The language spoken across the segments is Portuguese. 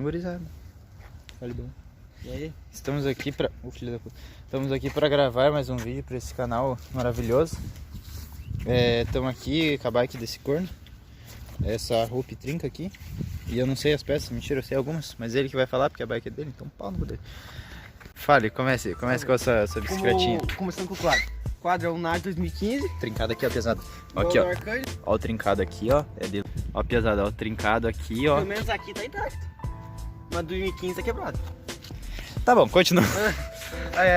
gurizada. Olha bom. E aí? Estamos aqui pra... filho da puta. Estamos aqui pra gravar mais um vídeo pra esse canal maravilhoso. Estamos aqui com a bike desse corno. Essa Rupi trinca aqui. E eu não sei as peças, mentira, eu sei algumas. Mas ele que vai falar porque a bike é dele, então pau no cu dele. Fale, comece com essa bicicletinha. Começando com o quadro. O quadro é um NAR 2015. Trincado aqui, ó, pesado. Ó, aqui, ó. Ó o trincado aqui, ó. É dele. Ó, pesado, ó. O trincado aqui, ó. Pelo menos aqui tá intacto. Mas 2015 tá quebrado. Tá bom, continua.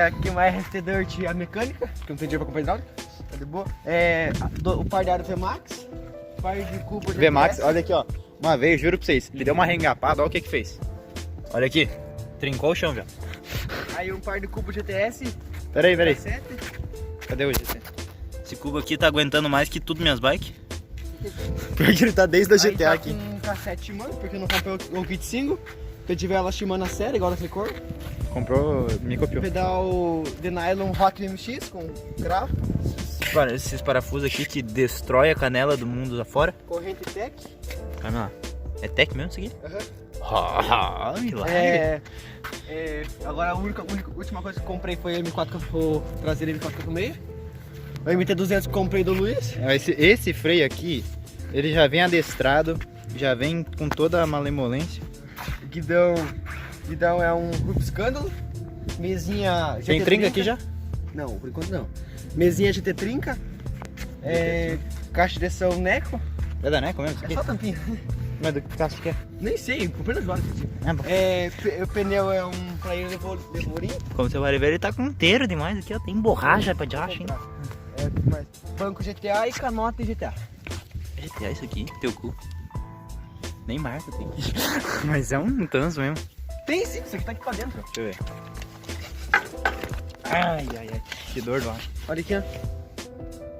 Aqui mais RT Dirt a mecânica, que eu não tenho dinheiro pra comprar hidráulica. Tá de boa. O par de aro VMAX. Par de Cooper VMAX, olha aqui, ó. Uma vez, juro pra vocês, ele deu uma rengapada, olha o que que fez. Olha aqui, trincou o chão já. Aí um par de Cubo GTS. Peraí. Cadê o GT? Esse cubo aqui tá aguentando mais que tudo minhas bikes. Porque ele tá desde a Aí GTA tá aqui. com cassete Shimano, porque eu não comprei o kit single. Se eu tiver ela Shimano a série, igual naquele cor. Comprou, me copiou. Pedal de nylon Rock MX com cravo. Esses parafusos aqui que destrói a canela do mundo lá fora. Corrente Tech. Calma lá. É Tech mesmo isso aqui? Milagre. Agora a última coisa que eu comprei foi a M4, o traseiro M446. O MT200 que comprei do Luiz. Esse freio aqui, ele já vem adestrado, já vem com toda a malemolência. Guidão é um Rupi Escândalo. Mesinha GT Tem trinca aqui já? Não, por enquanto não. Mesinha GT Trinca. Caixa de direção Neco. É da Neco mesmo isso É aqui? só tampinha. Mas do que você acha que é? Nem sei, comprei nas lojas. Bom. O pneu é um player Levorin. Como você vai ver, ele tá com inteiro demais aqui, ó. Tem borracha pra diacho, hein? Banco GTA e canota GTA. GTA isso aqui, teu cu. Nem marca tem. Mas é um tanso mesmo. Tem sim, isso aqui tá aqui pra dentro. Deixa eu ver. Ai. Que dor do ar. Olha aqui, ó.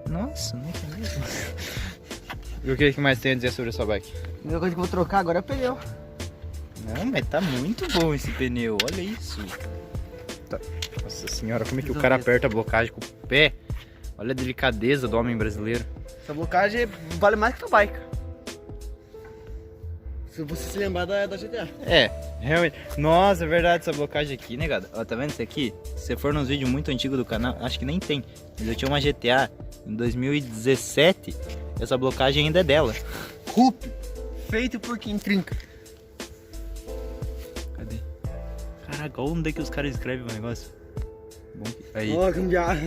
Nossa, não é mesmo. E o que mais tem a dizer sobre a sua bike? A única coisa que eu vou trocar agora é o pneu. Não, mas tá muito bom esse pneu, olha isso. Tá. Nossa senhora, como é que o cara aperta a blocagem com o pé? Olha a delicadeza do homem brasileiro. Essa blocagem vale mais que tua bike. Se você se lembrar da GTA. Realmente. Nossa, é verdade essa blocagem aqui, né, negada? Ó, tá vendo isso aqui? Se você for nos vídeos muito antigos do canal, acho que nem tem. Mas eu tinha uma GTA em 2017, essa blocagem ainda é dela. Rupi, feito por quem trinca. Cadê? Caraca, onde é que os caras escrevem o negócio? Bom, aí. Ó, gambiarra.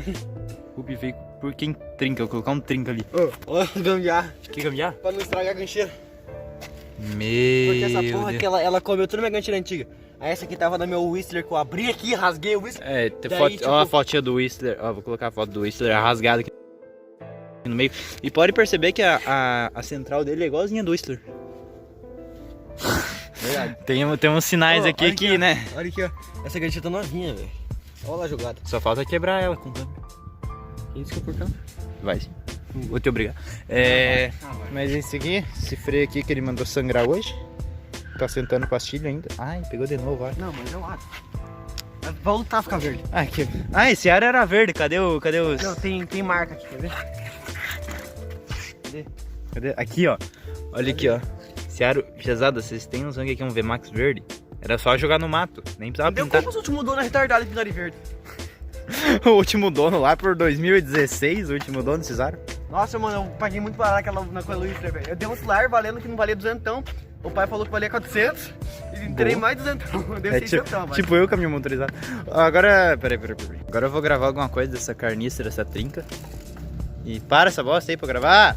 Rupi feito por quem trinca, eu vou colocar um trinca ali. Ó, gambiarra. Que gambiarra? Pra não estragar a gancheira. Meu Porque essa porra Deus. que ela comeu toda a minha gancheira antiga. Aí essa aqui tava na meu Whistler que eu abri aqui, rasguei o Whistler. Tem Daí, foto, tipo... ó a fotinha do Whistler, ó, vou colocar a foto do Whistler rasgada aqui no meio. E pode perceber que a central dele é igualzinha do Whistler. Verdade. Tem uns sinais aqui olha que, né? Olha aqui, ó. Essa gancheira tá novinha, velho. Olha lá a jogada. Só falta quebrar ela com o câmbio. Isso que é por câmbio. Vai sim. Vou te obrigar. Mas esse aqui, esse freio aqui que ele mandou sangrar hoje. Tá sentando pastilha ainda. Ai, pegou de novo, olha. Não, mas é o ar. Vai voltar a ficar verde. Esse ar era verde. Cadê os... Não, tem marca aqui, quer ver? Cadê? Aqui, ó. Olha aqui, ó. Esse aro, pesado, vocês têm noção que aqui é um VMAX verde? Era só jogar no mato, nem precisava Deu pintar. como se o último dono retardado pintar de verde. O último dono lá por 2016, o último dono desses aros. Nossa, mano, eu paguei muito barato naquela Whistler, velho. Eu dei um celular valendo que não valia 200. O pai falou que valia 400. E entrei mais 200. Eu dei 600, tipo eu, caminhão motorizado. Agora, peraí. Agora eu vou gravar alguma coisa dessa carniça, dessa trinca. E para essa bosta aí pra gravar.